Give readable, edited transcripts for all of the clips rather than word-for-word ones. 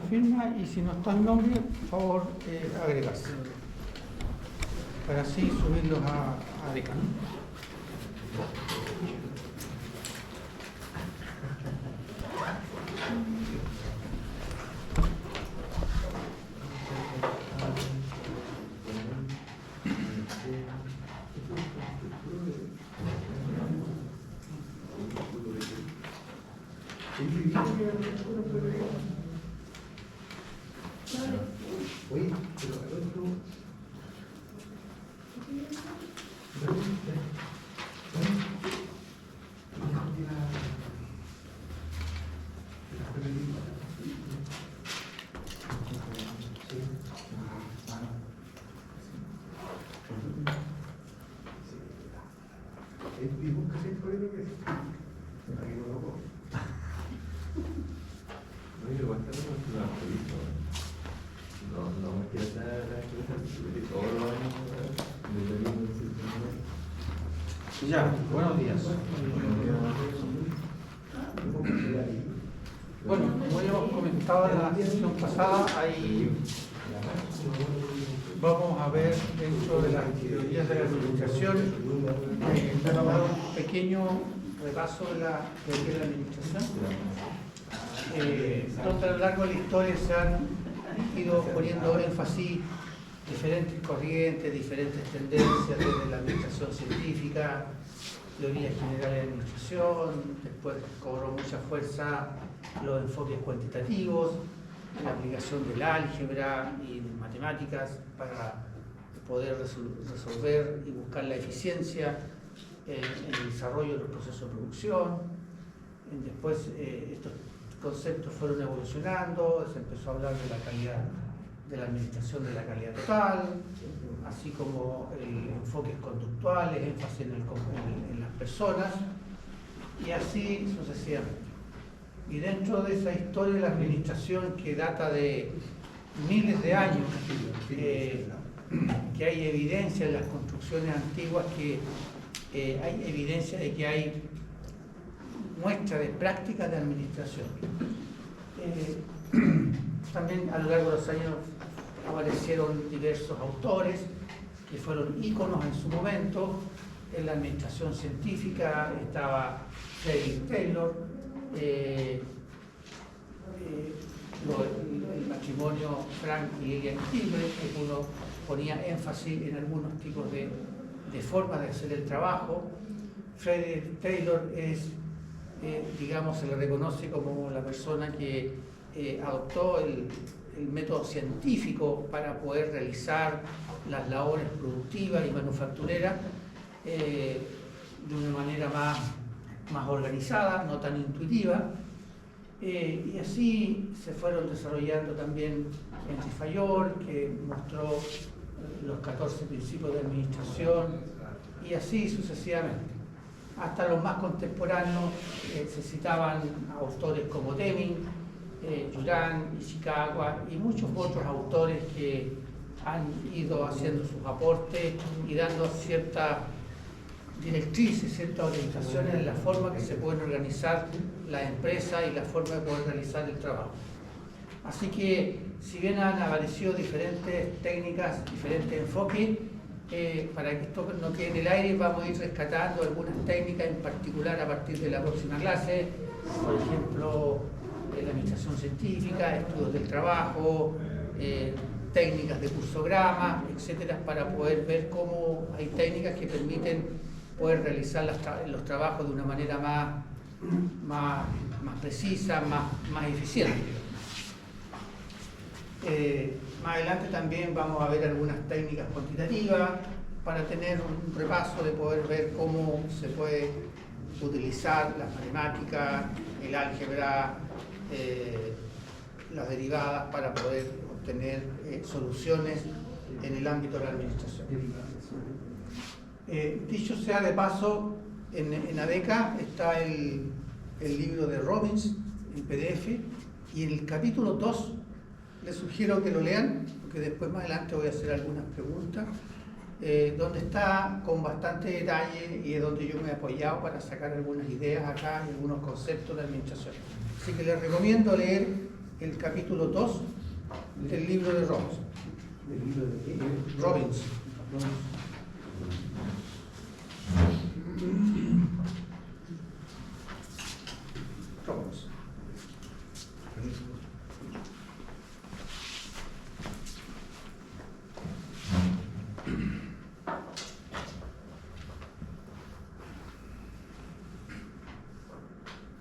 firma y si no está el nombre, por favor, agregarse. Para así subirlos a decano. Ya, buenos días. Bueno, como ya hemos comentado en la sesión pasada, vamos a ver dentro de las teorías de la administración, vamos a dar un pequeño repaso de la teoría de la administración. Donde a lo largo de la historia se han ido poniendo énfasis diferentes corrientes, diferentes tendencias desde la administración científica, teoría general de administración, después cobró mucha fuerza los enfoques cuantitativos, la aplicación del álgebra y de matemáticas para poder resolver y buscar la eficiencia en el desarrollo de los procesos de producción. Después estos conceptos fueron evolucionando, se empezó a hablar de la calidad, de la administración de la calidad total, así como enfoques conductuales, énfasis en las personas, y así sucesivamente. Y dentro de esa historia de la administración que data de miles de años, que hay evidencia en las construcciones antiguas, que hay evidencia de que hay muestra de prácticas de administración. También a lo largo de los años aparecieron diversos autores que fueron íconos en su momento. En la administración científica estaba Frederick Taylor, el matrimonio Frank y Lillian Kimbrey, que uno ponía énfasis en algunos tipos de formas de hacer el trabajo. Frederick Taylor es, digamos, se le reconoce como la persona que adoptó el método científico para poder realizar las labores productivas y manufactureras de una manera más organizada, no tan intuitiva, y así se fueron desarrollando también Henry Fayol, que mostró los 14 principios de administración, y así sucesivamente. Hasta los más contemporáneos se citaban autores como Deming, Juran, Ishikawa y muchos otros autores que han ido haciendo sus aportes y dando ciertas directrices, ciertas orientaciones en la forma que se pueden organizar las empresas y la forma de poder realizar el trabajo. Así que, si bien han aparecido diferentes técnicas, diferentes enfoques, para que esto no quede en el aire, vamos a ir rescatando algunas técnicas en particular a partir de la próxima clase. Por ejemplo, la administración científica, estudios del trabajo, técnicas de cursograma, etcétera, para poder ver cómo hay técnicas que permiten poder realizar los trabajos de una manera más precisa, más eficiente. Más adelante también vamos a ver algunas técnicas cuantitativas para tener un repaso de poder ver cómo se puede utilizar las matemáticas, el álgebra, las derivadas para poder obtener soluciones en el ámbito de la administración. Dicho sea de paso, en ADECA está el libro de Robbins en PDF, y en el capítulo 2 les sugiero que lo lean, porque después más adelante voy a hacer algunas preguntas, donde está con bastante detalle y es donde yo me he apoyado para sacar algunas ideas acá y algunos conceptos de administración. Así que les recomiendo leer el capítulo 2 del libro de Robbins. ¿Del libro de qué? Robbins. Robbins.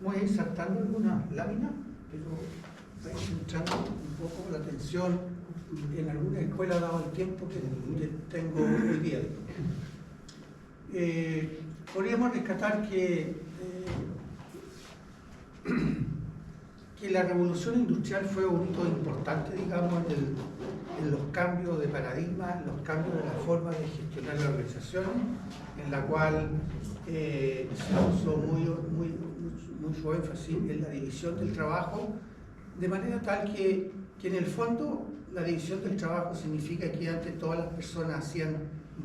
Voy a ir saltando algunas láminas, pero estoy centrando un poco la atención en alguna escuela dado el tiempo que tengo hoy día. Podríamos rescatar que la revolución industrial fue un hito importante, digamos, en los cambios de paradigma, en los cambios de la forma de gestionar las organizaciones, en la cual se puso mucho énfasis en la división del trabajo, de manera tal que en el fondo la división del trabajo significa que antes todas las personas hacían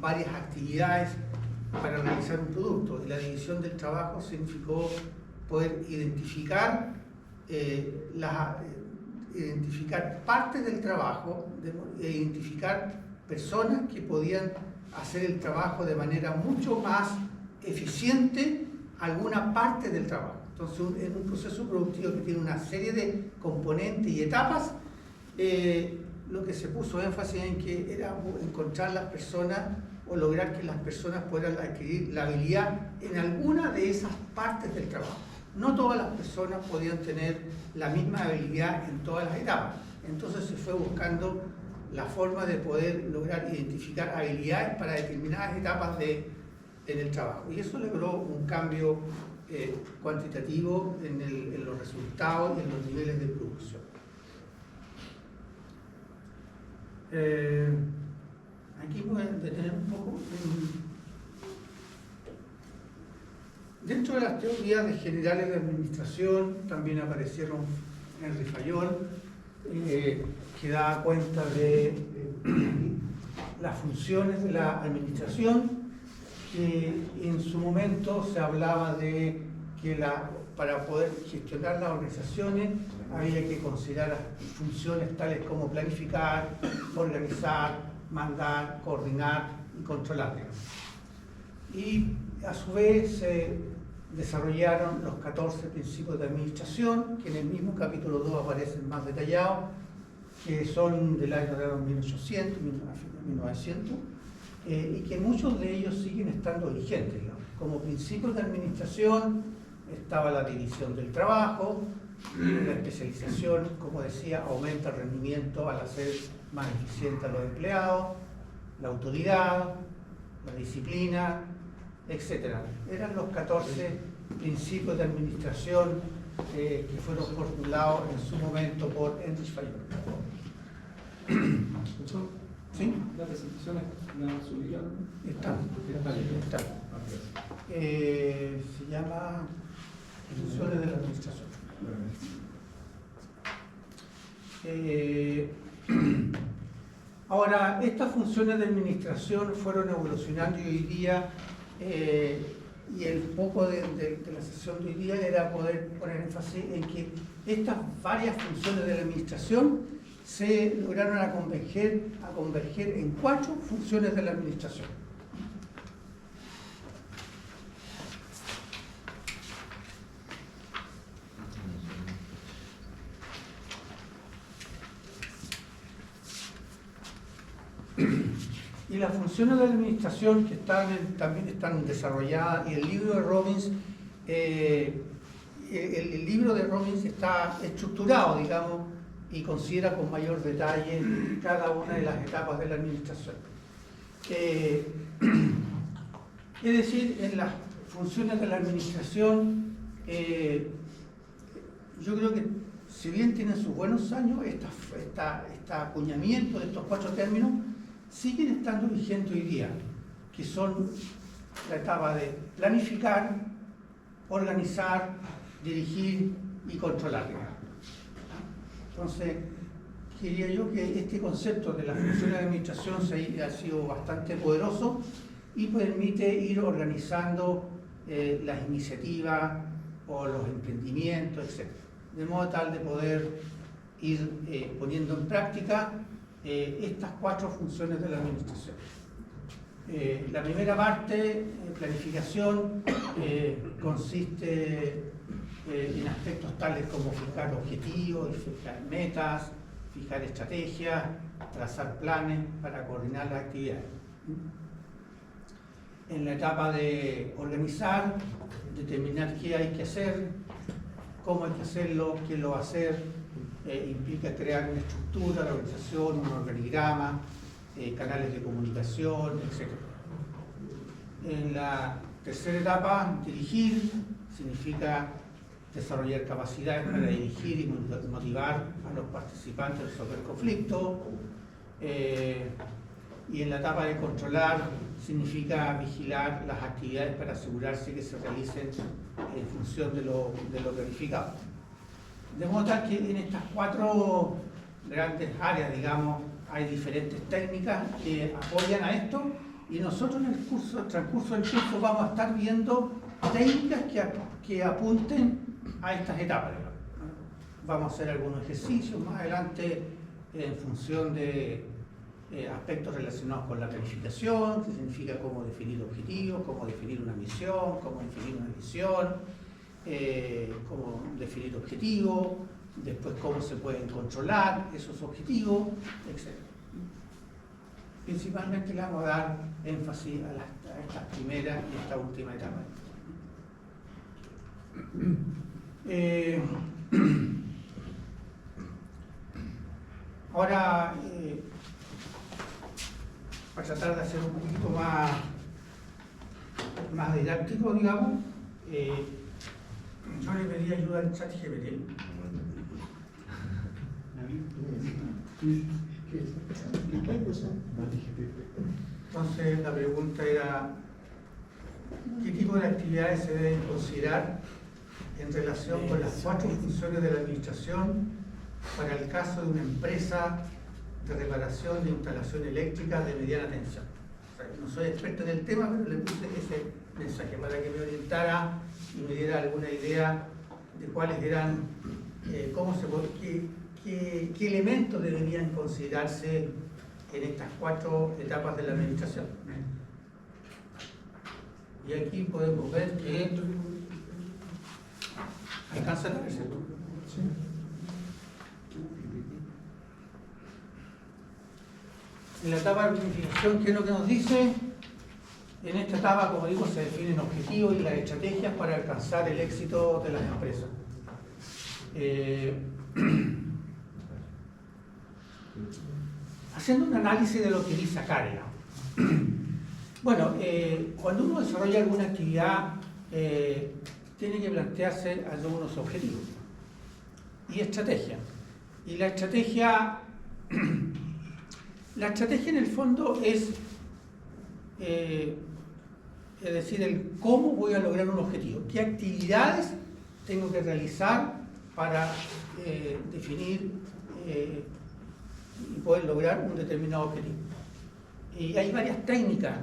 varias actividades para realizar un producto, y la división del trabajo significó poder identificar partes del trabajo, identificar personas que podían hacer el trabajo de manera mucho más eficiente alguna parte del trabajo. Entonces, en un proceso productivo que tiene una serie de componentes y etapas, lo que se puso énfasis en que era encontrar las personas o lograr que las personas puedan adquirir la habilidad en alguna de esas partes del trabajo. No todas las personas podían tener la misma habilidad en todas las etapas. Entonces se fue buscando la forma de poder lograr identificar habilidades para determinadas etapas en el trabajo. Y eso logró un cambio cuantitativo en los resultados y en los niveles de producción. Aquí voy a detener un poco. Dentro de las teorías generales de administración también aparecieron Henry Fayol, que da cuenta de las funciones de la administración, que en su momento se hablaba de que para poder gestionar las organizaciones había que considerar funciones tales como planificar, organizar, mandar, coordinar y controlar. Y a su vez se desarrollaron los 14 principios de administración, que en el mismo capítulo 2 aparecen más detallados, que son del año de 1800, 1900, y que muchos de ellos siguen estando vigentes, digamos. Como principios de administración estaba la división del trabajo, la especialización, como decía, aumenta el rendimiento al hacer más eficiente a los empleados, la autoridad, la disciplina, etc. Eran los 14 principios de administración que fueron formulados en su momento por Henry Fayol. ¿Sí? ¿La presentación la subida? Está. Se llama Funciones de la Administración. Ahora, estas funciones de administración fueron evolucionando y hoy día, y el poco de la sesión de hoy día era poder poner énfasis en que estas varias funciones de la administración se lograron a converger en 4 funciones de la administración. Y las funciones de la administración que también están desarrolladas, y el libro de Robbins, el libro de Robbins está estructurado, digamos, y considera con mayor detalle cada una de las etapas de la administración. Es decir, en las funciones de la administración, yo creo que si bien tienen sus buenos años, este acuñamiento de estos 4 términos siguen estando vigentes hoy día, que son la etapa de planificar, organizar, dirigir y controlar. Entonces, diría yo que este concepto de las funciones de administración ha sido bastante poderoso y permite ir organizando las iniciativas o los emprendimientos, etc. De modo tal de poder ir poniendo en práctica estas 4 funciones de la administración. La primera parte, planificación, consiste en aspectos tales como fijar objetivos, fijar metas, fijar estrategias, trazar planes para coordinar las actividades. En la etapa de organizar, determinar qué hay que hacer, cómo hay que hacerlo, quién lo va a hacer, implica crear una estructura, la organización, un organigrama, canales de comunicación, etc. En la tercera etapa, dirigir, significa desarrollar capacidades para dirigir y motivar a los participantes a resolver conflictos. Y en la etapa de controlar, significa vigilar las actividades para asegurarse que se realicen en función de lo planificado. De modo tal que en estas 4 grandes áreas, digamos, hay diferentes técnicas que apoyan a esto, y nosotros en el transcurso del curso vamos a estar viendo técnicas que apunten a estas etapas. Vamos a hacer algunos ejercicios más adelante en función de aspectos relacionados con la planificación, que significa cómo definir objetivos, cómo definir una misión, cómo definir una visión, cómo definir objetivos, después cómo se pueden controlar esos objetivos, etc. Principalmente le vamos a dar énfasis a esta primera y esta última etapa. Ahora, para tratar de hacer un poquito más didáctico, digamos, yo le pedí ayuda al ChatGPT. Entonces la pregunta era: ¿qué tipo de actividades se deben considerar en relación con las 4 funciones de la administración para el caso de una empresa de reparación de instalación eléctrica de mediana tensión? O sea, no soy experto en el tema, pero le puse ese mensaje para que me orientara y me diera alguna idea de cuáles eran, qué elementos deberían considerarse en estas 4 etapas de la administración. Y aquí podemos ver que alcanza a verse. ¿Sí? En la etapa de planificación, ¿qué es lo que nos dice? En esta etapa, como digo, se definen objetivos y las estrategias para alcanzar el éxito de las empresas. Haciendo un análisis de lo que dice acá, digamos. Bueno, cuando uno desarrolla alguna actividad, tiene que plantearse algunos objetivos y estrategias. Y la estrategia en el fondo es decir, el cómo voy a lograr un objetivo, qué actividades tengo que realizar para definir y poder lograr un determinado objetivo. Y hay varias técnicas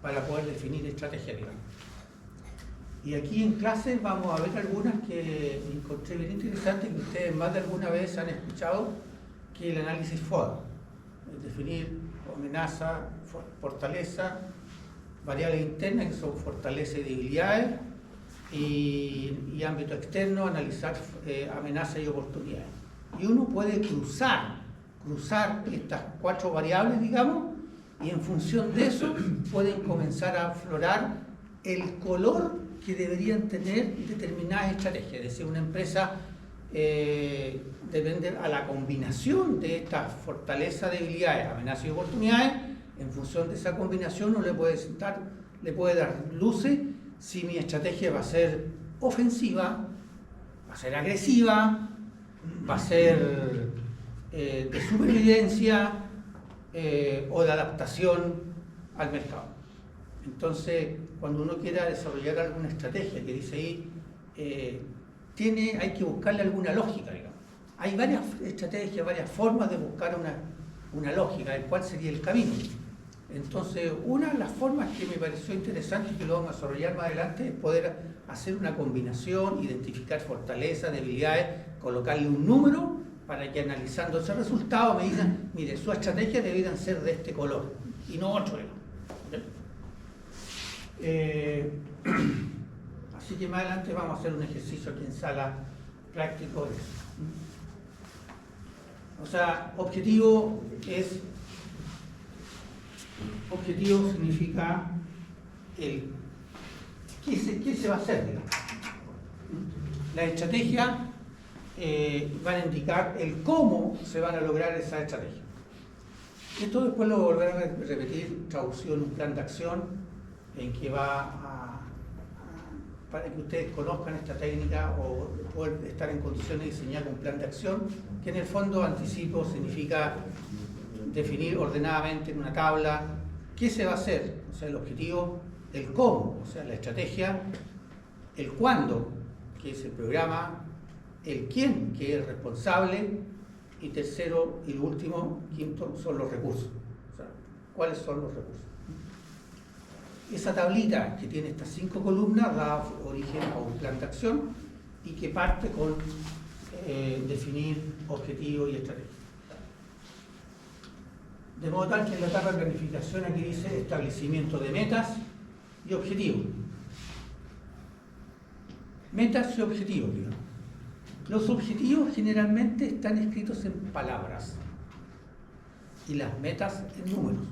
para poder definir estrategias, digamos. Y aquí en clase vamos a ver algunas que encontré bien interesantes, que ustedes más de alguna vez han escuchado, que el análisis FODA. Es definir amenaza, fortaleza, variables internas que son fortalezas y debilidades, y ámbito externo, analizar amenazas y oportunidades. Y uno puede cruzar estas 4 variables, digamos, y en función de eso pueden comenzar a aflorar el color que deberían tener determinadas estrategias. Es decir, una empresa depende a la combinación de estas fortalezas, debilidades, amenazas y oportunidades. En función de esa combinación uno le puede dar luces si mi estrategia va a ser ofensiva, va a ser agresiva, va a ser de supervivencia o de adaptación al mercado. Entonces, cuando uno quiera desarrollar alguna estrategia que dice ahí, hay que buscarle alguna lógica, digamos. Hay varias estrategias, varias formas de buscar una lógica, de cuál sería el camino. Entonces, una de las formas que me pareció interesante y que lo vamos a desarrollar más adelante es poder hacer una combinación, identificar fortalezas, debilidades, colocarle un número para que analizando ese resultado me digan, mire, su estrategia deberían ser de este color y no otro. Así que más adelante vamos a hacer un ejercicio aquí en sala práctico de eso. O sea, objetivo significa el qué se va a hacer, digamos. La estrategia van a indicar el cómo se van a lograr esa estrategia. Esto después lo volveré a repetir, traducido en un plan de acción en que para que ustedes conozcan esta técnica o poder estar en condiciones de diseñar un plan de acción, que en el fondo anticipo significa definir ordenadamente en una tabla qué se va a hacer, o sea, el objetivo, el cómo, o sea, la estrategia, el cuándo, que es el programa, el quién, que es el responsable, y tercero y lo último, quinto, son los recursos. O sea, ¿cuáles son los recursos? Esa tablita que tiene estas 5 columnas da origen a un plan de acción y que parte con definir objetivos y estrategia. De modo tal que en la etapa de planificación aquí dice establecimiento de metas y objetivos. Metas y objetivos, digamos. Los objetivos generalmente están escritos en palabras y las metas en números.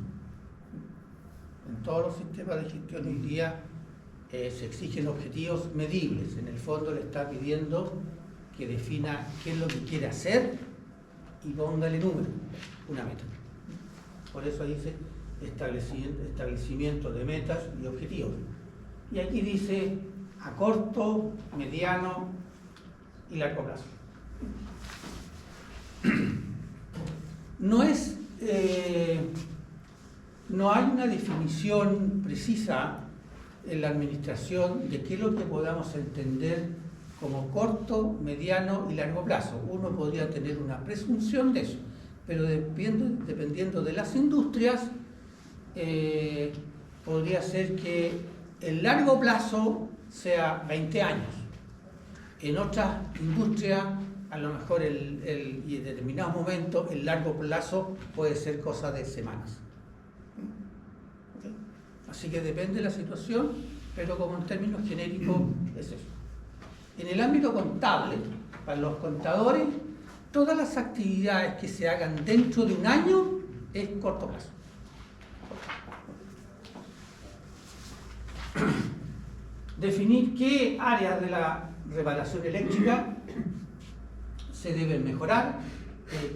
En todos los sistemas de gestión hoy día se exigen objetivos medibles. En el fondo le está pidiendo que defina qué es lo que quiere hacer y póngale número, una meta. Por eso dice establecimiento de metas y objetivos. Y aquí dice a corto, mediano y largo plazo. No hay una definición precisa en la administración de qué es lo que podamos entender como corto, mediano y largo plazo. Uno podría tener una presunción de eso, pero dependiendo de las industrias, podría ser que el largo plazo sea 20 años. En otras industrias, a lo mejor y en determinados momentos, el largo plazo puede ser cosa de semanas. Así que depende de la situación, pero como en términos genéricos es eso. En el ámbito contable, para los contadores, todas las actividades que se hagan dentro de un año es corto plazo. Definir qué áreas de la reparación eléctrica se deben mejorar,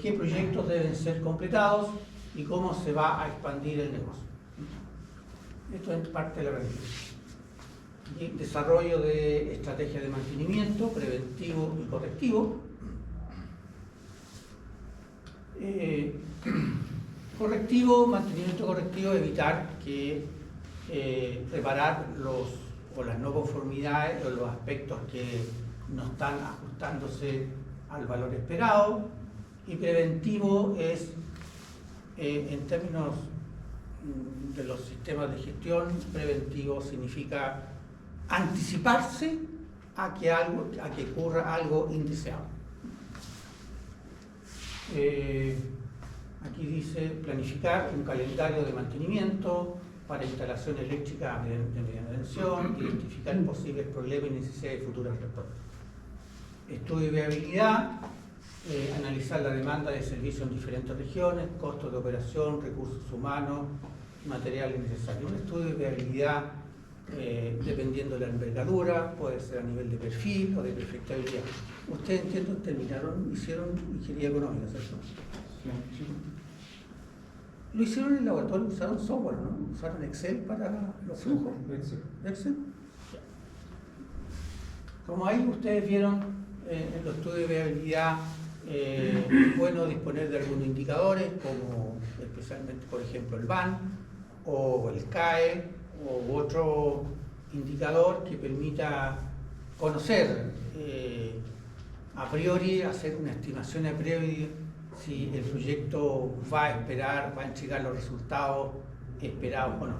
qué proyectos deben ser completados y cómo se va a expandir el negocio. Esto es parte de la planificación. Desarrollo de estrategias de mantenimiento preventivo y correctivo. Mantenimiento correctivo, evitar que reparar las no conformidades o los aspectos que no están ajustándose al valor esperado. Y preventivo es, en términos de los sistemas de gestión, preventivo significa anticiparse a que ocurra algo indeseado. Aquí dice planificar un calendario de mantenimiento para instalación eléctrica de mediana tensión, identificar posibles problemas y necesidades de futuras respuestas. Estudio de viabilidad, analizar la demanda de servicios en diferentes regiones, costos de operación, recursos humanos, materiales necesarios. Un estudio de viabilidad, dependiendo de la envergadura, puede ser a nivel de perfil o de perfectibilidad. Ustedes, entiendo, hicieron ingeniería económica, ¿cierto? Sí. Lo hicieron en el laboratorio, usaron software, ¿no? Usaron Excel para los flujos. Excel. Como ahí ustedes vieron en los estudios de viabilidad, es bueno disponer de algunos indicadores, como especialmente, por ejemplo, el BAN o el CAE o otro indicador que permita conocer a priori, hacer una estimación a priori si el proyecto va a entregar los resultados esperados o no.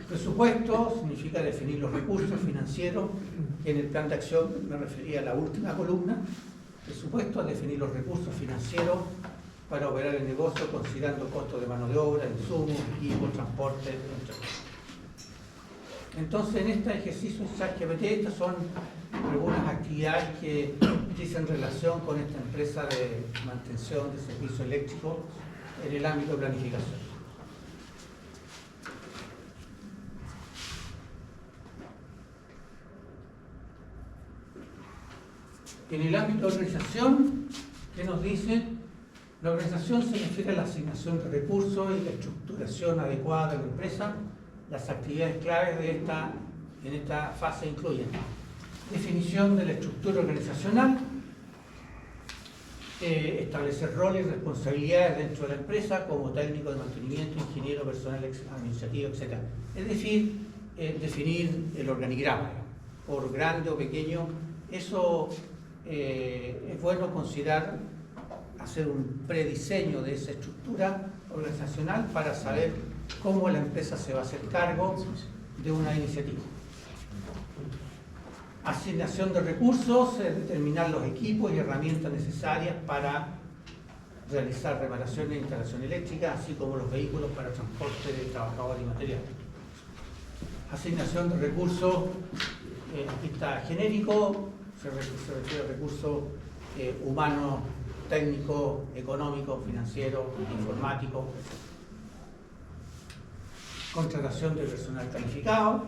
Presupuesto significa definir los recursos financieros, que en el plan de acción me refería a la última columna, presupuesto, definir los recursos financieros para operar el negocio considerando costos de mano de obra, insumos, equipos, transporte, entre otros. Entonces, en este ejercicio de ChatGPT, estas son algunas actividades que dicen relación con esta empresa de mantención de servicio eléctrico en el ámbito de planificación. En el ámbito de organización, ¿qué nos dice? La organización se refiere a la asignación de recursos y la estructuración adecuada de la empresa. Las actividades claves en esta fase incluyen definición de la estructura organizacional, establecer roles y responsabilidades dentro de la empresa como técnico de mantenimiento, ingeniero, personal administrativo, etc. Es decir, definir el organigrama, por grande o pequeño. Eso es bueno considerar hacer un prediseño de esa estructura organizacional para saber cómo la empresa se va a hacer cargo de una iniciativa. Asignación de recursos, determinar los equipos y herramientas necesarias para realizar reparaciones e instalación eléctrica, así como los vehículos para transporte de trabajadores y material. Asignación de recursos, aquí está genérico, se refiere a recursos humanos, técnicos, económicos, financieros, informáticos. Contratación de personal calificado.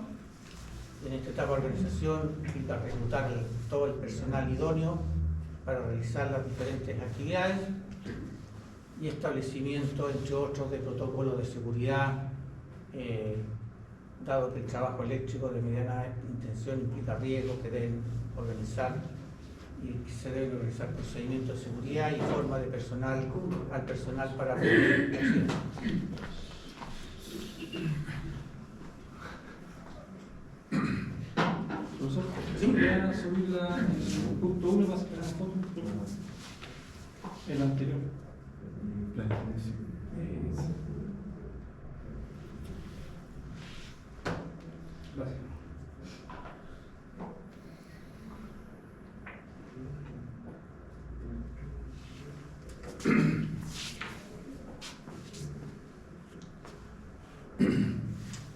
En esta etapa de organización implica reclutar todo el personal idóneo para realizar las diferentes actividades y establecimiento, entre otros, de protocolos de seguridad, dado que el trabajo eléctrico de mediana intención implica riesgos que deben organizar y que se deben organizar procedimientos de seguridad y forma de personal al personal para prevenir accidentes. Profesor, ¿sí? voy a subir el punto 1 para sacar la foto. El anterior. Gracias.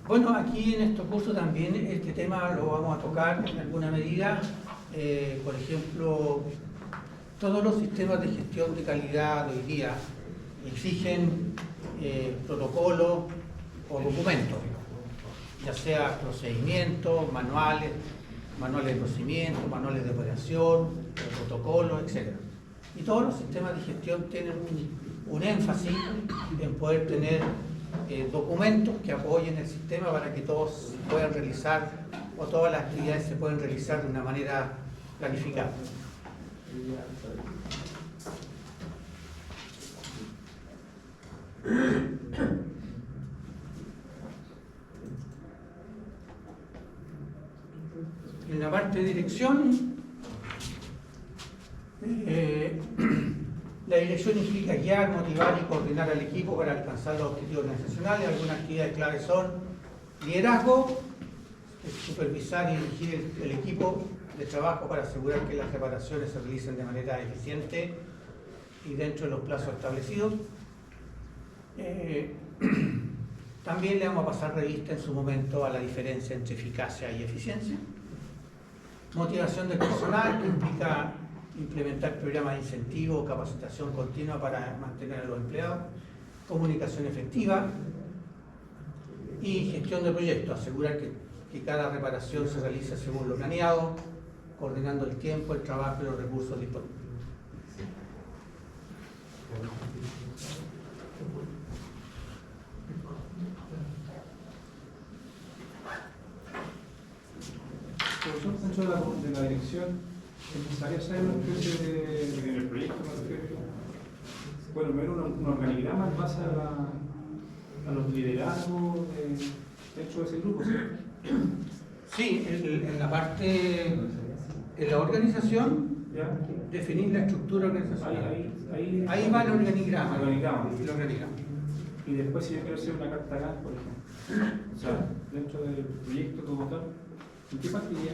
Bueno, aquí en estos cursos también este tema lo vamos a tocar en alguna medida. Por ejemplo, todos los sistemas de gestión de calidad de hoy día exigen protocolos o documentos, ya sea procedimientos, manuales de procedimiento, manuales de operación, protocolos, etc. Y todos los sistemas de gestión tienen un énfasis en poder tener documentos que apoyen el sistema para que todos puedan realizar o todas las actividades se puedan realizar de una manera planificada. En la parte de dirección, la dirección implica guiar, motivar y coordinar al equipo para alcanzar los objetivos organizacionales. Algunas actividades claves son liderazgo, supervisar y dirigir el equipo de trabajo para asegurar que las reparaciones se realicen de manera eficiente y dentro de los plazos establecidos. También le vamos a pasar revista en su momento a la diferencia entre eficacia y eficiencia. Motivación del personal, que implica implementar programas de incentivo o capacitación continua para mantener a los empleados. Comunicación efectiva y gestión de proyectos, asegurar que cada reparación se realice según lo planeado, coordinando el tiempo, el trabajo y los recursos disponibles. Profesor, dentro de la dirección, es necesario saber una especie de en el proyecto, me refiero. Bueno, ver un organigrama en base a los liderazgos dentro de ese grupo, ¿sí? Sí, en la parte, en la organización, ¿Ya? definir la estructura organizacional. Ahí va el organigrama. El organigrama. El organigrama. Y después, si yo quiero hacer una carta GAN, por ejemplo, o sea, dentro del proyecto como tal, ¿en qué parte iría?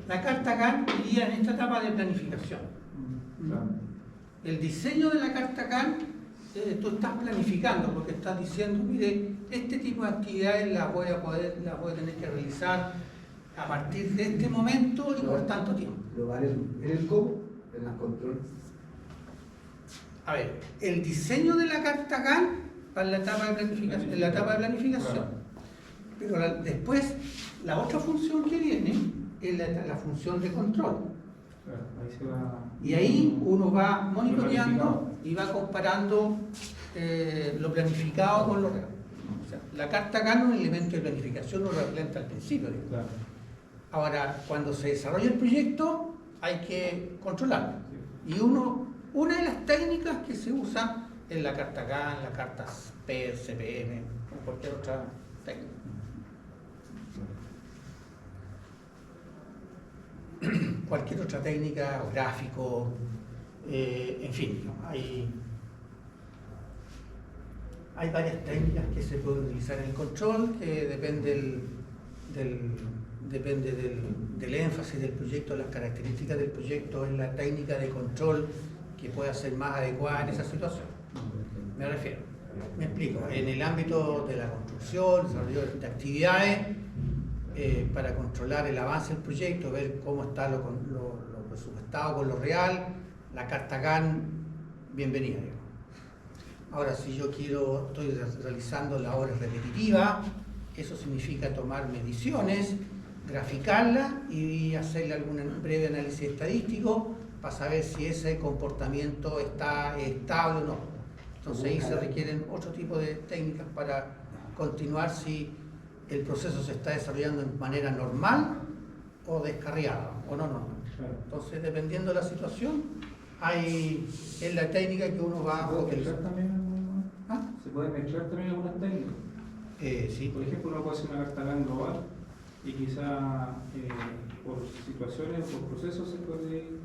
La carta Gantt iría en esta etapa de planificación. Claro. El diseño de la carta Gantt, tú estás planificando, porque estás diciendo, mire, este tipo de actividades las voy a tener que realizar a partir de este momento y por tanto tiempo. Lo vale en el cómo, en el control. A ver, el diseño de la carta Gantt para la etapa de planificación, en la etapa de planificación. Pero después, la otra función que viene es la función de control. Claro, ahí se va. Y ahí uno va monitoreando y va comparando lo planificado con lo real. O sea, la carta Gantt es un elemento de planificación, lo representa al principio. Claro. Ahora, cuando se desarrolla el proyecto, hay que controlarlo. Y una de las técnicas que se usa es la carta Gantt, la carta PER, CPM o cualquier otra técnica. Cualquier otra técnica, o gráfico, en fin, hay varias técnicas que se pueden utilizar en el control, que depende del énfasis del proyecto, las características del proyecto, en la técnica de control que pueda ser más adecuada en esa situación. Me refiero, me explico, en el ámbito de la construcción, desarrollo de actividades, para controlar el avance del proyecto, ver cómo está lo presupuestado con lo real, la carta Gantt, bienvenida. Digamos. Ahora, si yo estoy realizando labores repetitivas, eso significa tomar mediciones, graficarlas y hacerle algún breve análisis estadístico para saber si ese comportamiento está estable o no. Entonces ahí se requieren otro tipo de técnicas para continuar si el proceso se está desarrollando de manera normal o descarriada o no normal. Entonces, dependiendo de la situación, es la técnica que uno va a utilizar. ¿Se puede mezclar también algunas técnicas? Sí. Por ejemplo, uno puede hacer una carta Gantt global y quizá por situaciones o por procesos se puede ir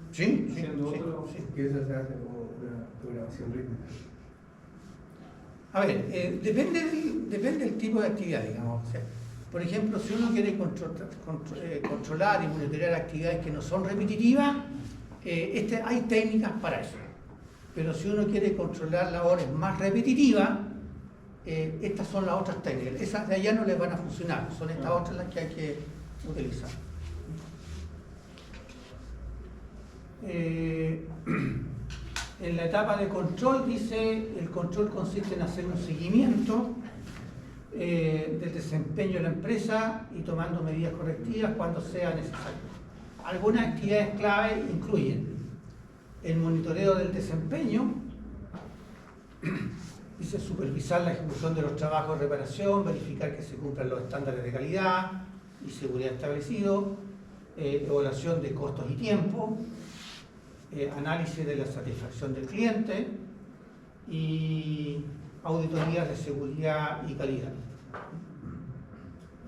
haciendo otro. Sí. Que eso se hace como una programación rítmica. A ver, depende del tipo de actividad, digamos. O sea, por ejemplo, si uno quiere controlar y monitorear actividades que no son repetitivas, hay técnicas para eso. Pero si uno quiere controlar labores más repetitivas, estas son las otras técnicas. Esas de allá no les van a funcionar, son estas otras las que hay que utilizar. En la etapa de control dice, el control consiste en hacer un seguimiento del desempeño de la empresa y tomando medidas correctivas cuando sea necesario. Algunas actividades clave incluyen el monitoreo del desempeño, dice supervisar la ejecución de los trabajos de reparación, verificar que se cumplan los estándares de calidad y seguridad establecidos, evaluación de costos y tiempo, análisis de la satisfacción del cliente y auditorías de seguridad y calidad.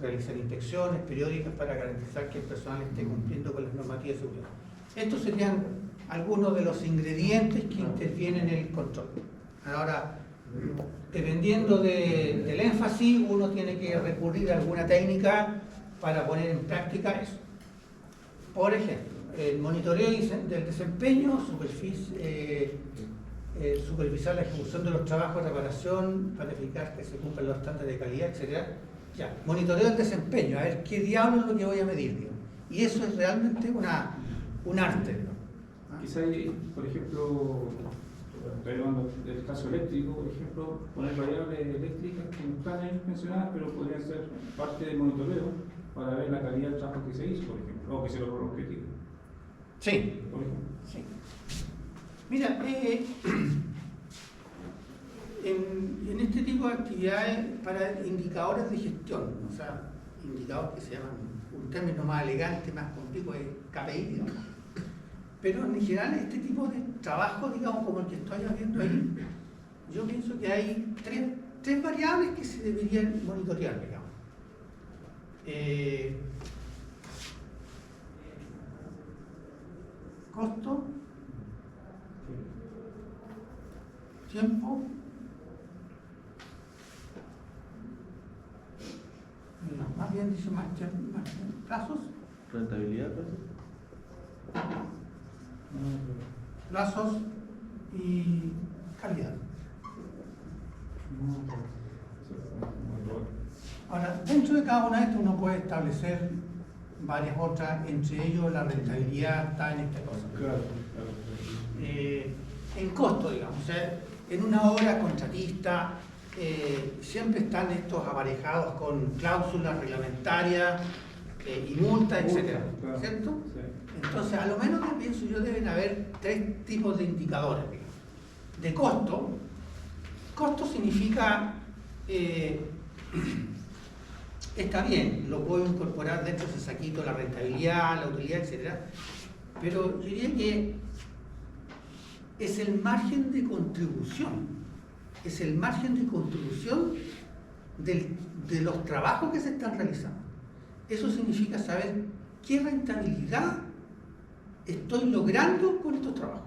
Realizar inspecciones periódicas para garantizar que el personal esté cumpliendo con las normativas de seguridad. Estos serían algunos de los ingredientes que intervienen en el control. Ahora, dependiendo del énfasis, uno tiene que recurrir a alguna técnica para poner en práctica eso. Por ejemplo, el monitoreo del desempeño, supervisar la ejecución de los trabajos de reparación, verificar que se cumplan los estándares de calidad, etc. Ya, monitoreo del desempeño, a ver qué diablo es lo que voy a medir, digamos. Y eso es realmente un arte, ¿no? Quizá, por ejemplo, estoy hablando del caso eléctrico, por ejemplo, poner variables eléctricas que no están ahí mencionadas, pero podrían ser parte del monitoreo para ver la calidad del trabajo que se hizo, por ejemplo, o que se logró el objetivo. Sí. Por ejemplo. Sí. Mira, en este tipo de actividades para indicadores de gestión, o sea, indicadores que se llaman, un término más elegante, más complejo, es KPI, digamos. Pero en general este tipo de trabajo, digamos, como el que estoy viendo ahí, yo pienso que hay tres variables que se deberían monitorear, digamos. Costo, tiempo, más bien dice más plazos, Rentabilidad, pues. plazos y calidad. Ahora, dentro de cada una de estas uno puede establecer varias otras, entre ellos la rentabilidad está en esta cosa. Claro. En costo, digamos, o sea, en una obra contratista siempre están estos aparejados con cláusulas reglamentarias y multas, etcétera, Claro. ¿cierto? Sí. Entonces, a lo menos que pienso yo deben haber 3 tipos de indicadores, digamos. De costo. Costo significa está bien, lo puedo incorporar dentro de ese saquito, la rentabilidad, la utilidad, etcétera, pero yo diría que es el margen de contribución, es el margen de contribución de los trabajos que se están realizando. Eso significa saber qué rentabilidad estoy logrando con estos trabajos,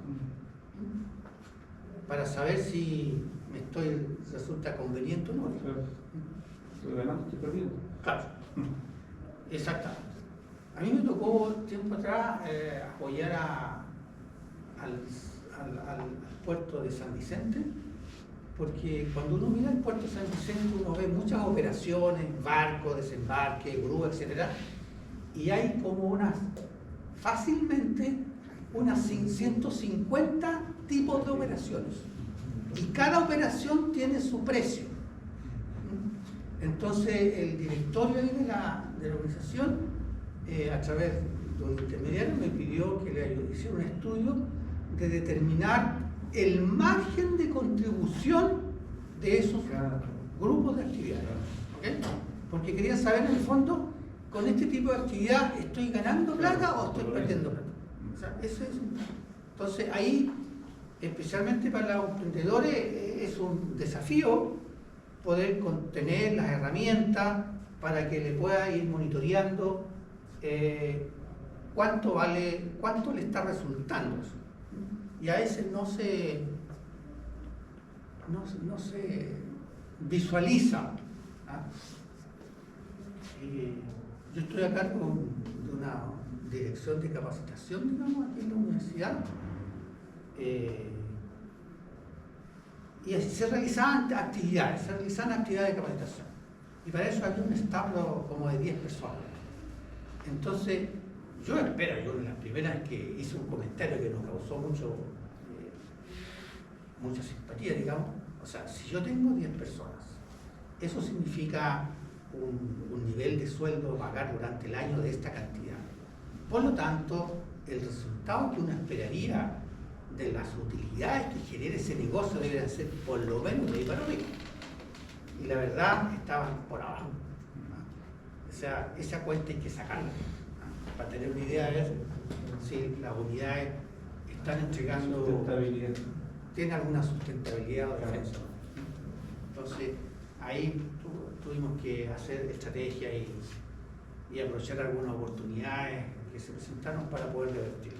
para saber si resulta conveniente o no. Claro. Lo demás estoy perdiendo. Claro, exactamente. A mí me tocó tiempo atrás apoyar al puerto de San Vicente, porque cuando uno mira el puerto de San Vicente uno ve muchas operaciones, barcos, desembarque, grúa, etcétera, y hay como fácilmente unas 150 tipos de operaciones, y cada operación tiene su precio. Entonces el directorio de la organización, a través de un intermediario, me pidió que le hiciera un estudio de determinar el margen de contribución de esos grupos de actividades. ¿Okay? Porque quería saber en el fondo, con este tipo de actividad, ¿estoy ganando plata o estoy perdiendo plata? O sea, eso es. Entonces ahí, especialmente para los emprendedores, es un desafío poder tener las herramientas para que le pueda ir monitoreando cuánto vale, cuánto le está resultando. Y a veces no se visualiza. Yo estoy a cargo de una dirección de capacitación, digamos, aquí en la universidad. Y se realizaban actividades de capacitación. Y para eso había un establo como de 10 personas. Entonces, yo la primera vez que hice un comentario que nos causó mucha simpatía, digamos, o sea, si yo tengo 10 personas, eso significa un nivel de sueldo a pagar durante el año de esta cantidad. Por lo tanto, el resultado que uno esperaría de las utilidades que genere ese negocio deberían ser por lo menos de ahí para arriba. Y la verdad, estaban por abajo. O sea, esa cuenta hay que sacarla para tener una idea de ver si las unidades están entregando, tienen alguna sustentabilidad o defensa. Entonces, ahí tuvimos que hacer estrategia y aprovechar algunas oportunidades que se presentaron para poder revertir.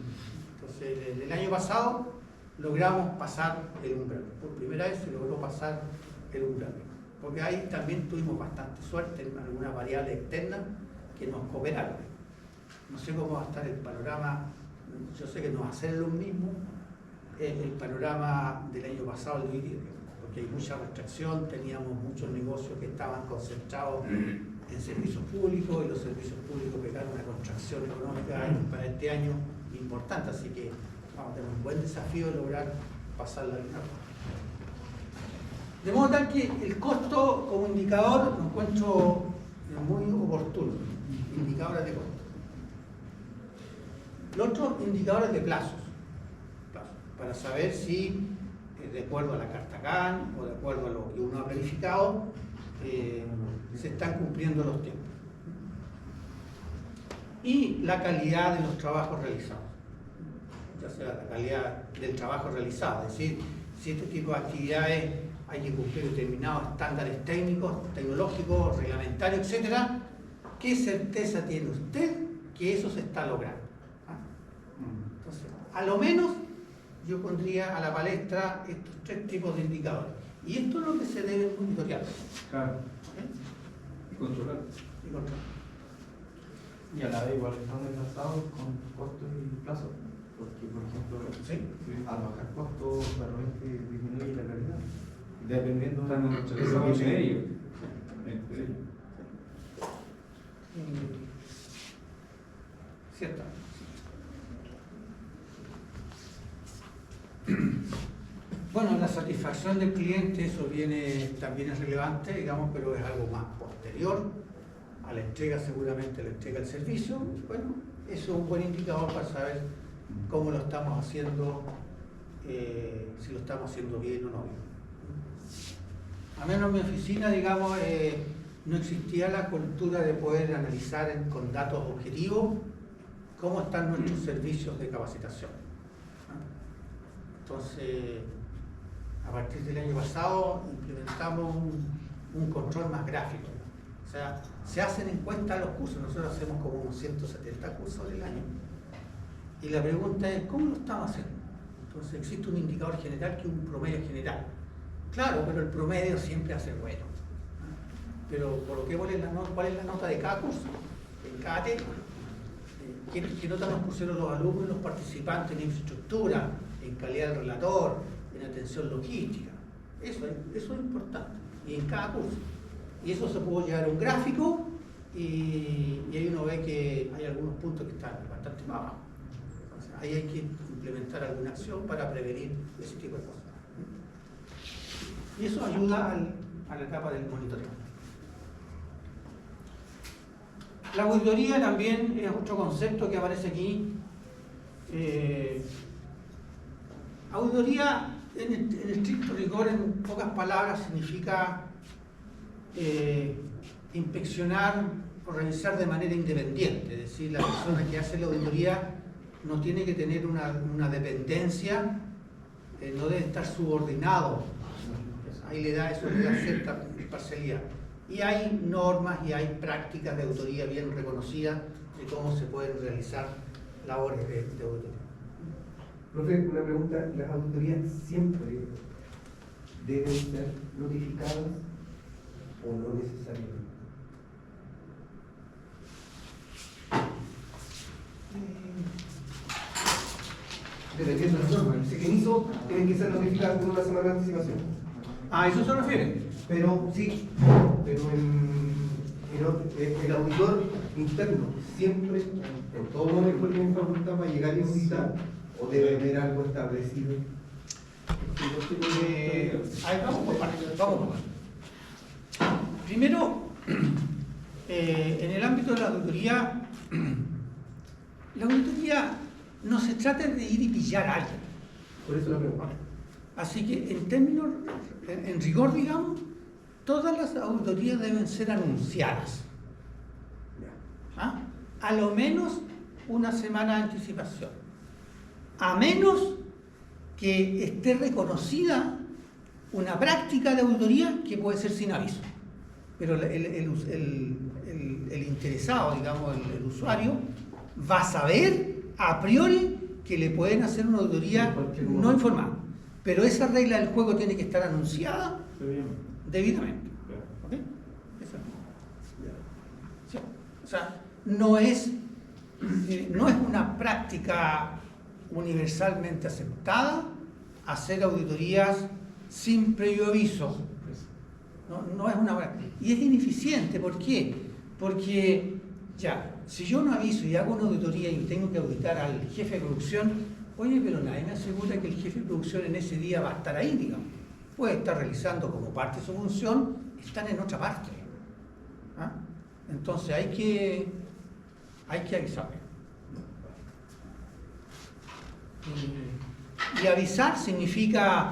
Entonces, el año pasado logramos pasar el umbral. Por primera vez se logró pasar el umbral. Porque ahí también tuvimos bastante suerte en algunas variables externas que nos cooperaron. No sé cómo va a estar el panorama, yo sé que no va a ser lo mismo el panorama del año pasado al de hoy día, porque hay mucha restricción, teníamos muchos negocios que estaban concentrados en servicios públicos y los servicios públicos pegaron una contracción económica para este año importante, así que vamos a tener un buen desafío de lograr pasar la línea. De modo tal que el costo como indicador lo encuentro muy oportuno, indicadores de costo. Los otros indicadores de plazos, para saber si de acuerdo a la carta CAN o de acuerdo a lo que uno ha planificado se están cumpliendo los tiempos. Y la calidad de los trabajos realizados, ya sea la calidad del trabajo realizado, es decir, si este tipo de actividades hay que cumplir determinados estándares técnicos, tecnológicos, reglamentarios, etcétera, ¿qué certeza tiene usted que eso se está logrando? Entonces, a lo menos yo pondría a la palestra estos 3 tipos de indicadores. Y esto es lo que se debe monitorear. Claro. Y controlar. Y a la vez igual están desgastados con costos y plazos, porque por ejemplo, al bajar costos realmente disminuye la calidad, dependiendo de lo que entre ellos. Cierto. Bueno, la satisfacción del cliente, eso también es relevante, digamos, pero es algo más posterior a la entrega, seguramente a la entrega del servicio. Bueno, eso es un buen indicador para saber cómo lo estamos haciendo, si lo estamos haciendo bien o no bien. A menos en mi oficina, digamos, no existía la cultura de poder analizar con datos objetivos cómo están nuestros servicios de capacitación. Entonces, a partir del año pasado implementamos un control más gráfico. O sea, se hacen encuestas a los cursos, nosotros hacemos como unos 170 cursos del año. Y la pregunta es, ¿cómo lo estamos haciendo? Entonces existe un indicador general que es un promedio general. Claro, pero el promedio siempre hace bueno. Pero coloquemos cuál es la nota de cada curso, en cada tema. ¿Qué nota nos pusieron los alumnos, los participantes en infraestructura, en calidad del relator, en atención logística? Eso es importante. Y en cada curso. Y eso se puede llevar a un gráfico y ahí uno ve que hay algunos puntos que están bastante más abajo. Entonces, ahí hay que implementar alguna acción para prevenir ese tipo de cosas. Y eso ayuda a la etapa del monitoreo. La auditoría también es otro concepto que aparece aquí. Auditoría, en estricto rigor, en pocas palabras, significa inspeccionar o revisar de manera independiente. Es decir, la persona que hace la auditoría no tiene que tener una dependencia, no debe estar subordinado. Ahí eso le da cierta imparcialidad. Y hay normas y hay prácticas de auditoría bien reconocidas de cómo se pueden realizar labores de auditoría. Profe, una pregunta, ¿las auditorías siempre deben ser notificadas o no necesariamente? Dependiendo de las normas. Si quien hizo, tienen que ser notificadas con una semana de anticipación. ¿A eso se refiere? Pero sí, pero el auditor interno siempre, en todo momento, tiene facultad para llegar y auditar, o debe haber algo establecido. Ahí vamos por partes. Primero, en el ámbito de la auditoría no se trata de ir y pillar a alguien. Por eso la pregunta. Así que en rigor, digamos, todas las auditorías deben ser anunciadas. ¿Ah? A lo menos una semana de anticipación. A menos que esté reconocida una práctica de auditoría que puede ser sin aviso. Pero el interesado, digamos, el usuario, va a saber a priori que le pueden hacer una auditoría no informada. Pero esa regla del juego tiene que estar anunciada debidamente. ¿Okay? Sí. O sea, no es una práctica universalmente aceptada hacer auditorías sin previo aviso. No es una. Y es ineficiente. ¿Por qué? Porque si yo no aviso y hago una auditoría y tengo que auditar al jefe de producción, oye, pero nadie me asegura que el jefe de producción en ese día va a estar ahí, digamos. Puede estar realizando como parte de su función, están en otra parte. ¿Ah? Entonces hay que avisar. Y avisar significa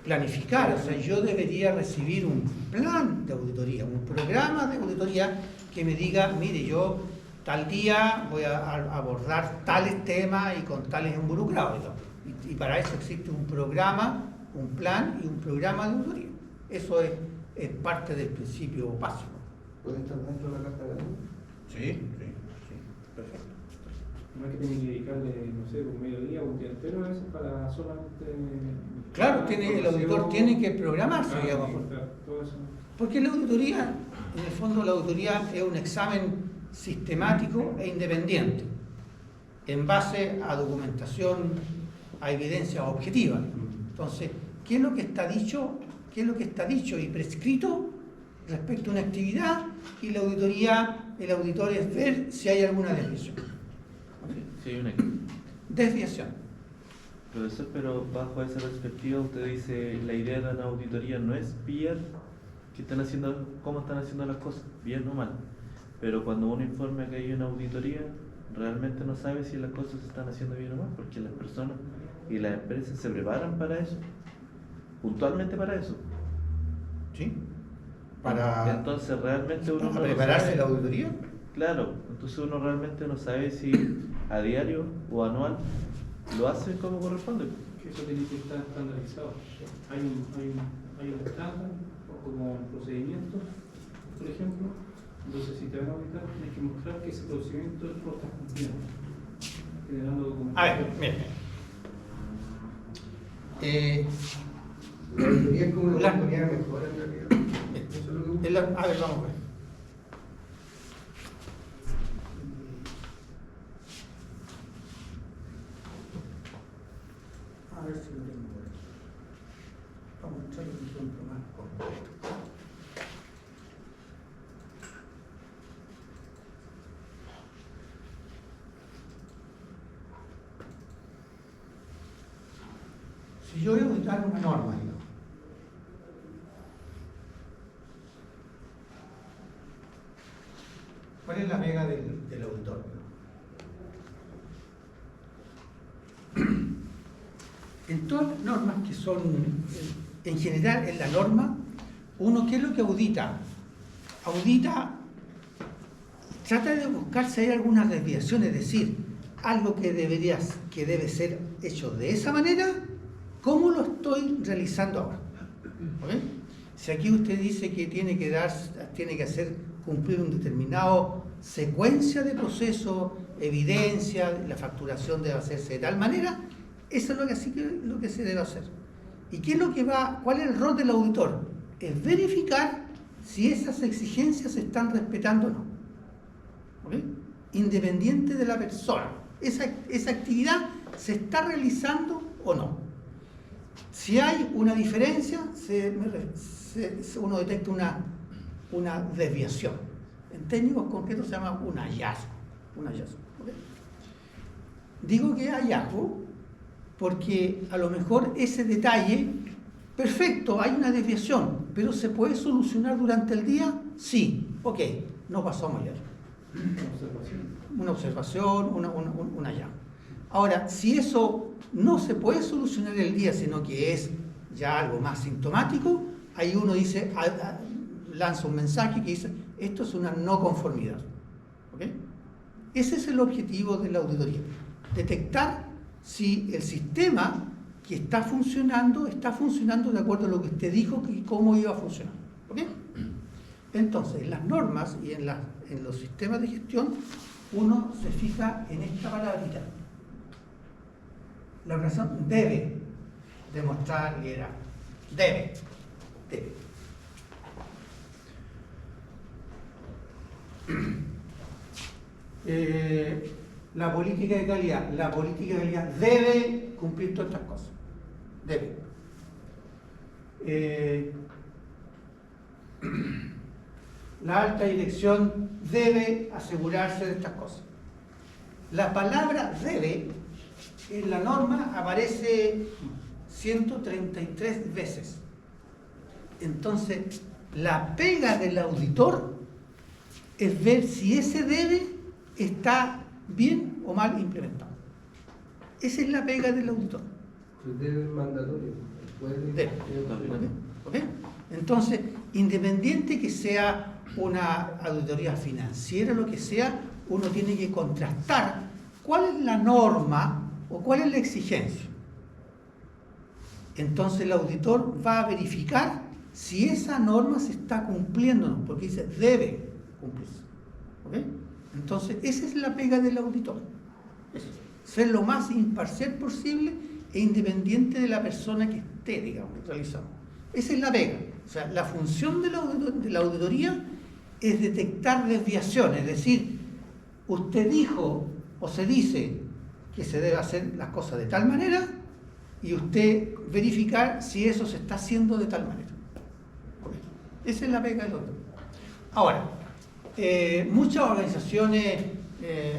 planificar. O sea, yo debería recibir un plan de auditoría, un programa de auditoría que me diga, mire, yo tal día voy a abordar tales temas y con tales involucrados. Y para eso existe un programa, un plan y un programa de auditoría. Eso es parte del principio básico. ¿Puede estar dentro de la carta de la ley? Sí, perfecto. No es que tiene que dedicarle, no sé, un mediodía o un día entero a eso para solamente. Claro, el auditor tiene que programarse, digamos. Todo eso. Porque la auditoría, en el fondo la auditoría es un examen sistemático e independiente, en base a documentación, a evidencia objetiva. Entonces, ¿qué es lo que está dicho? ¿Qué es lo que está dicho y prescrito respecto a una actividad? Y la auditoría, el auditor es ver si hay alguna desviación. Sí, hay una. Desviación. Profesor, pero bajo esa perspectiva usted dice la idea de la auditoría no es pillar que están haciendo, cómo están haciendo las cosas, bien o mal. Pero cuando uno informa que hay una auditoría, realmente no sabe si las cosas se están haciendo bien o mal, porque las personas y las empresas se preparan para eso, puntualmente para eso. ¿Sí? Para Entonces realmente uno no prepararse sabe. la auditoría. Claro, entonces uno realmente no sabe si a diario o anual lo hace como corresponde. Que eso tiene que estar estandarizado. Hay un estándar, como procedimientos, por ejemplo. Entonces, si te van a auditar, tienes que mostrar que ese procedimiento lo estás cumpliendo, generando A documentación. ver, miren. La auditoría es como una La- oportunidad de mejora en realidad. Eso es lo que busca. A ver, vamos a ver. A ver si lo tengo por aquí. Vamos a echarle un ejemplo más completo. Si yo voy a auditar una norma, digamos, ¿cuál es la pega del auditor? En todas las normas que son, en general, en la norma, uno, ¿qué es lo que audita? Audita, trata de buscar si hay alguna desviación, es decir, algo que debe ser hecho de esa manera, ¿cómo lo estoy realizando ahora? ¿Ok? Si aquí usted dice que tiene que hacer cumplir un determinado secuencia de procesos, evidencia, la facturación debe hacerse de tal manera, eso es lo que se debe hacer. ¿Y qué es lo que cuál es el rol del auditor? Es verificar si esas exigencias se están respetando o no. ¿Ok? Independiente de la persona. Esa actividad se está realizando o no. Si hay una diferencia, uno detecta una desviación. En técnicos concretos se llama un hallazgo. ¿Ok? Digo que hallazgo porque a lo mejor ese detalle, perfecto, hay una desviación, pero ¿se puede solucionar durante el día? Sí, ok, no pasó a mayor. Una observación, un hallazgo. Ahora, si eso no se puede solucionar el día, sino que es ya algo más sintomático, ahí uno dice, lanza un mensaje que dice, esto es una no conformidad. ¿Ok? Ese es el objetivo de la auditoría, detectar si el sistema que está funcionando de acuerdo a lo que usted dijo y cómo iba a funcionar. ¿Ok? Entonces, en las normas y en los sistemas de gestión, uno se fija en esta palabrita. La organización debe demostrar liderazgo. Debe. La política de calidad debe cumplir todas estas cosas. Debe. La alta dirección debe asegurarse de estas cosas. La palabra debe en la norma aparece 133 veces. Entonces, la pega del auditor es ver si ese debe está bien o mal implementado. Esa es la pega del auditor. Debe mandatorio. Debe. ¿Ok? Entonces, independiente que sea una auditoría financiera, lo que sea, uno tiene que contrastar cuál es la norma o cuál es la exigencia. Entonces el auditor va a verificar si esa norma se está cumpliendo o no, porque dice debe cumplirse. ¿Ok? Entonces esa es la pega del auditor. Es ser lo más imparcial posible e independiente de la persona que esté, digamos, realizando. Esa es la pega. O sea, la función de la auditoría es detectar desviaciones, es decir, usted dijo o se dice que se debe hacer las cosas de tal manera y usted verificar si eso se está haciendo de tal manera. Esa es la pega del auditor. Ahora, muchas organizaciones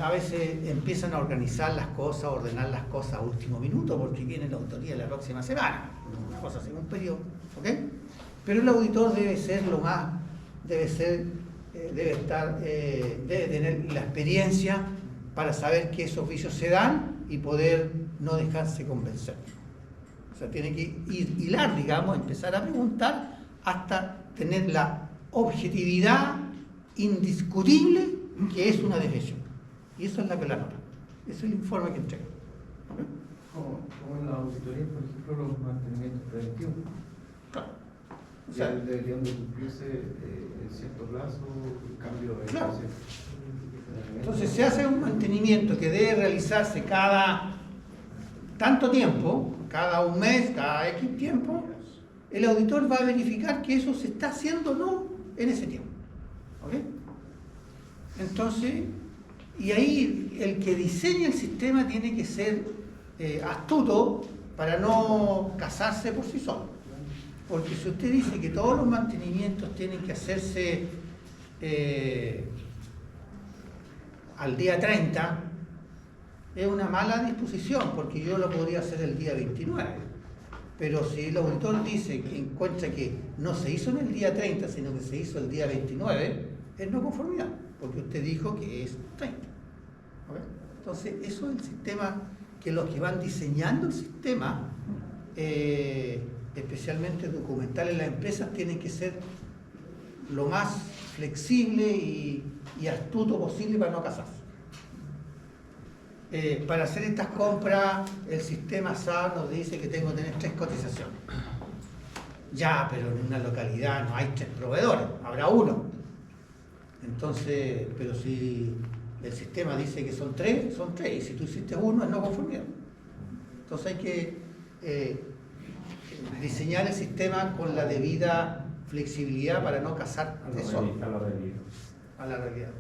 a veces empiezan a organizar las cosas, a ordenar las cosas a último minuto porque viene la auditoría la próxima semana, una cosa así, un periodo, ¿ok? Pero el auditor debe ser lo más, debe tener la experiencia para saber que esos vicios se dan y poder no dejarse convencer. O sea, tiene que hilar, digamos, empezar a preguntar hasta tener la objetividad indiscutible que es una desviación. Y eso es la que la nota. Ese es el informe que entrega. ¿Okay? Como en la auditoría, por ejemplo, los mantenimientos preventivos. Claro. O Ya sea, deberían de cumplirse en cierto plazo, el cambio de claro. fase. Entonces se hace un mantenimiento que debe realizarse cada tanto tiempo, cada un mes, cada X tiempo, el auditor va a verificar que eso se está haciendo o no en ese tiempo. ¿Ok? Entonces, y ahí el que diseña el sistema tiene que ser astuto para no casarse por sí solo. Porque si usted dice que todos los mantenimientos tienen que hacerse al día 30, es una mala disposición, porque yo lo podría hacer el día 29. Pero si el auditor dice que encuentra que no se hizo en el día 30, sino que se hizo el día 29, es no conformidad, porque usted dijo que es 30. ¿Okay? Entonces, eso es el sistema que los que van diseñando el sistema, especialmente documental en las empresas, tienen que ser lo más flexible y astuto posible para no casarse. Para hacer estas compras, el sistema SAP nos dice que tengo que tener 3 cotizaciones. Ya, pero en una localidad no hay 3 proveedores, habrá uno. Entonces, pero si el sistema dice que son 3, son 3, y si tú hiciste uno, es no conformidad. Entonces hay que diseñar el sistema con la debida flexibilidad para no casar a la realidad.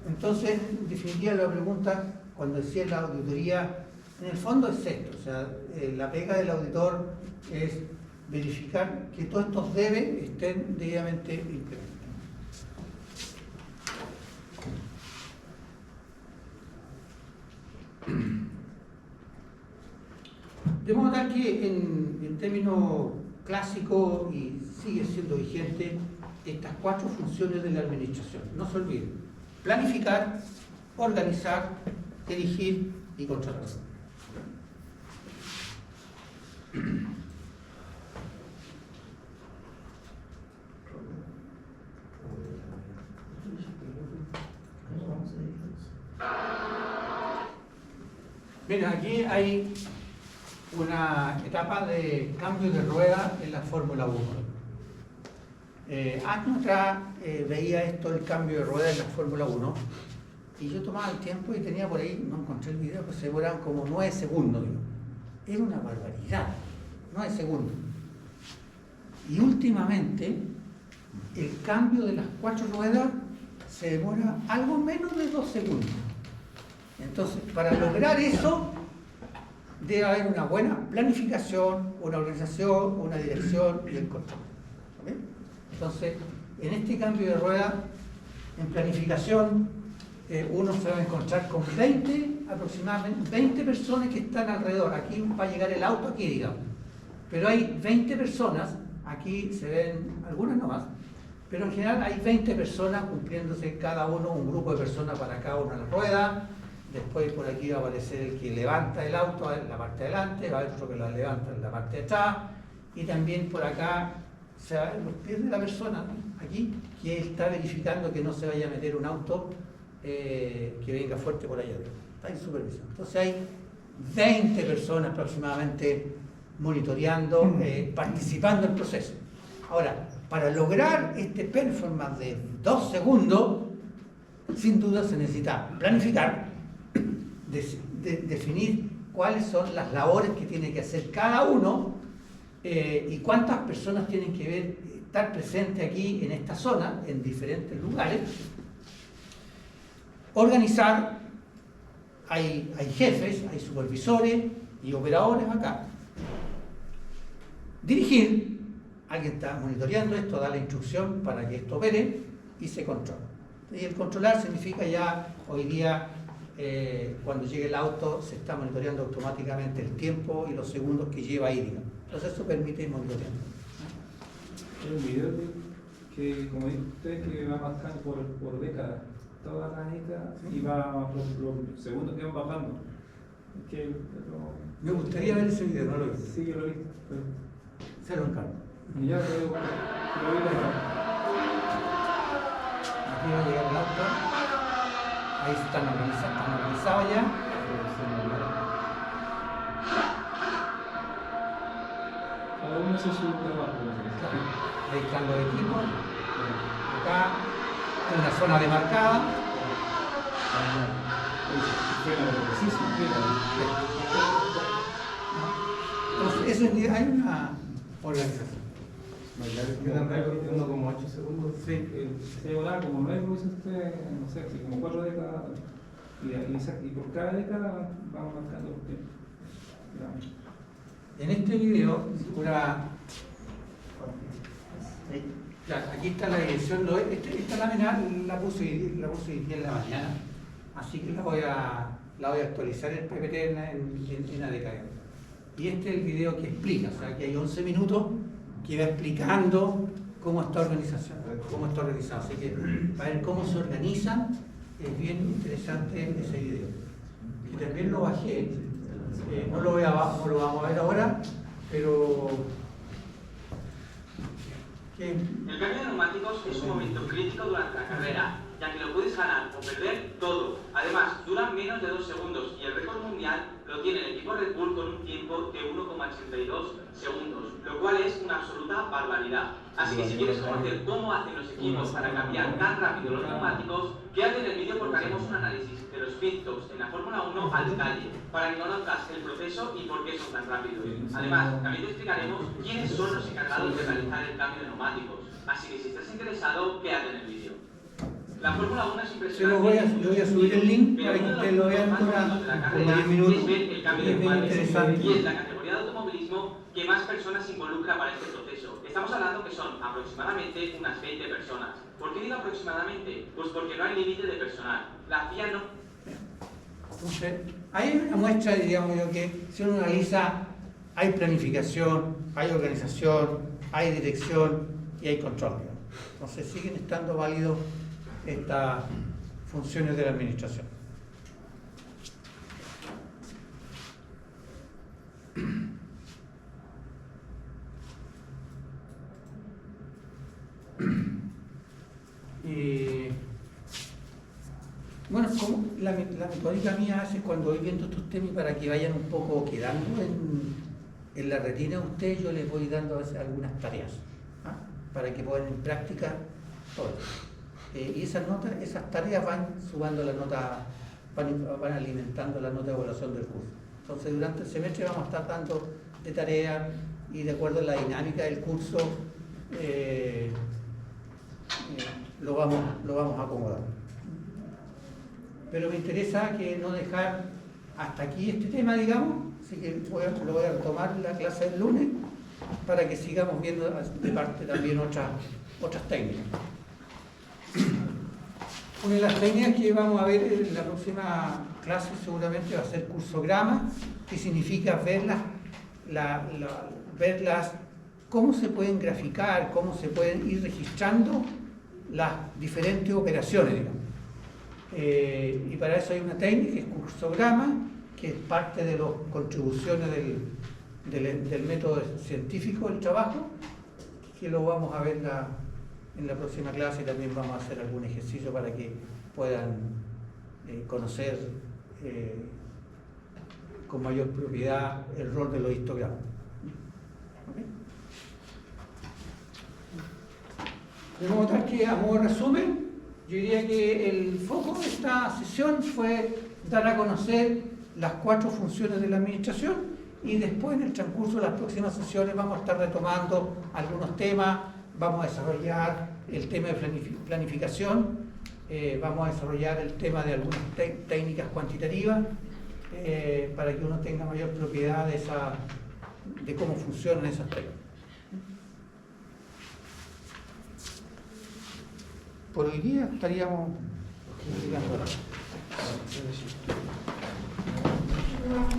Entonces, en definitiva, la pregunta, cuando decía la auditoría, en el fondo es esto, o sea, la pega del auditor es verificar que todos estos debes estén debidamente implementados. De modo tal que en términos clásicos, y sigue siendo vigente, estas 4 funciones de la administración. No se olviden: planificar, organizar, dirigir y controlar. Mira, aquí hay una etapa de cambio de rueda en la Fórmula 1. Años atrás veía esto, el cambio de rueda en la Fórmula 1, y yo tomaba el tiempo y tenía por ahí, no encontré el video, pues se demoraban como 9 segundos. Digo. Era una barbaridad, 9 segundos. Y últimamente, el cambio de las 4 ruedas se demora algo menos de 2 segundos. Entonces, para lograr eso, debe haber una buena planificación, una organización, una dirección y el control. ¿Okay? Entonces, en este cambio de rueda, en planificación, uno se va a encontrar con aproximadamente 20 personas que están alrededor. Aquí va a llegar el auto, aquí digamos. Pero hay 20 personas, aquí se ven algunas nomás, pero en general hay 20 personas cumpliéndose cada uno, un grupo de personas para cada una de las ruedas. Después por aquí va a aparecer el que levanta el auto en la parte de adelante, va a haber otro que lo levanta en la parte de atrás, y también por acá se va a ver los pies de la persona, aquí, que está verificando que no se vaya a meter un auto que venga fuerte por allá arriba. Está en supervisión. Entonces hay 20 personas aproximadamente monitoreando, participando en el proceso. Ahora, para lograr este performance de 2 segundos, sin duda se necesita planificar, definir cuáles son las labores que tiene que hacer cada uno y cuántas personas tienen que estar presentes aquí en esta zona, en diferentes lugares. Organizar, hay jefes, hay supervisores y operadores acá. Dirigir, alguien está monitoreando esto, da la instrucción para que esto opere y se controla. Y el controlar significa ya hoy día, cuando llegue el auto, se está monitoreando automáticamente el tiempo y los segundos que lleva ahí, digamos. Entonces eso permite monitorear. Hay un video que, como dice usted, que va marcando por décadas toda la década y va los segundos que van bajando. Me gustaría ver ese video, no lo vi. Sí, yo lo vi. Se lo encargo. Y ya lo vi Aquí va a llegar el auto. Ahí están organizados ya. Cada uno hace su trabajo. Ahí están los equipos. Acá hay una zona demarcada. Entonces, eso hay una organización. Quedan récord de 1,8 segundos. Sí, se llevará como 9, como dice usted, no sé, como 4 décadas. Y por cada década vamos marcando los tiempos. En este video, aquí está la dirección. Esta lámina la puse hoy día en la mañana, así que la voy a actualizar en PPT en ADK. Y este es el video que explica, o sea que hay 11 minutos que va explicando cómo está organizado. Así que para ver cómo se organizan, es bien interesante ese video. Y también lo bajé, no lo vamos a ver ahora, pero el cambio de neumáticos es un momento crítico durante la carrera, ya que lo puedes ganar o perder todo. Además, duran menos de 2 segundos y el récord mundial lo tiene el equipo Red Bull con un tiempo de 1,82 segundos, lo cual es una absoluta barbaridad. Así que si quieres conocer cómo hacen los equipos para cambiar tan rápido los neumáticos, quédate en el vídeo porque haremos un análisis de los pitstops en la Fórmula 1 al detalle, para que conozcas el proceso y por qué son tan rápidos. Además, también te explicaremos quiénes son los encargados de realizar el cambio de neumáticos. Así que si estás interesado, quédate en el vídeo. La Fórmula 1 es impresionante. Yo voy a subir el link para que ustedes lo vean como 10 minutos. Es ver el cambio de Es bien neumáticos interesante. y es la categoría de automovilismo que más personas involucra para este proceso. Estamos hablando que son aproximadamente unas 20 personas. ¿Por qué digo aproximadamente? Pues porque no hay límite de personal. La FIA no. Entonces, hay una muestra, digamos yo, que si uno analiza, hay planificación, hay organización, hay dirección y hay control. Digamos. Entonces siguen estando válidos estas funciones de la administración. Y bueno, como la metódica mía hace cuando voy viendo estos temas para que vayan un poco quedando en la retina de ustedes, yo les voy dando a veces algunas tareas para que pongan en práctica todo. Y esas tareas van sumando la nota, van alimentando la nota de evaluación del curso. Entonces durante el semestre vamos a estar dando de tareas y de acuerdo a la dinámica del curso lo vamos a acomodar. Pero me interesa que no dejar hasta aquí este tema, digamos, así que lo voy a retomar la clase del lunes para que sigamos viendo de parte también otras técnicas. Una de las técnicas que vamos a ver en la próxima clase seguramente va a ser cursograma, que significa verlas, cómo se pueden graficar, cómo se pueden ir registrando las diferentes operaciones, digamos. Y para eso hay una técnica que es cursograma, que es parte de las contribuciones del método científico del trabajo, que lo vamos a ver en la próxima clase, y también vamos a hacer algún ejercicio para que puedan conocer con mayor propiedad el rol de los histogramas. ¿Okay? Debo notar que, a modo de resumen, yo diría que el foco de esta sesión fue dar a conocer las 4 funciones de la administración, y después en el transcurso de las próximas sesiones vamos a estar retomando algunos temas, vamos a desarrollar el tema de planificación vamos a desarrollar el tema de algunas técnicas cuantitativas para que uno tenga mayor propiedad de cómo funcionan esas técnicas. Por hoy día estaríamos llegando.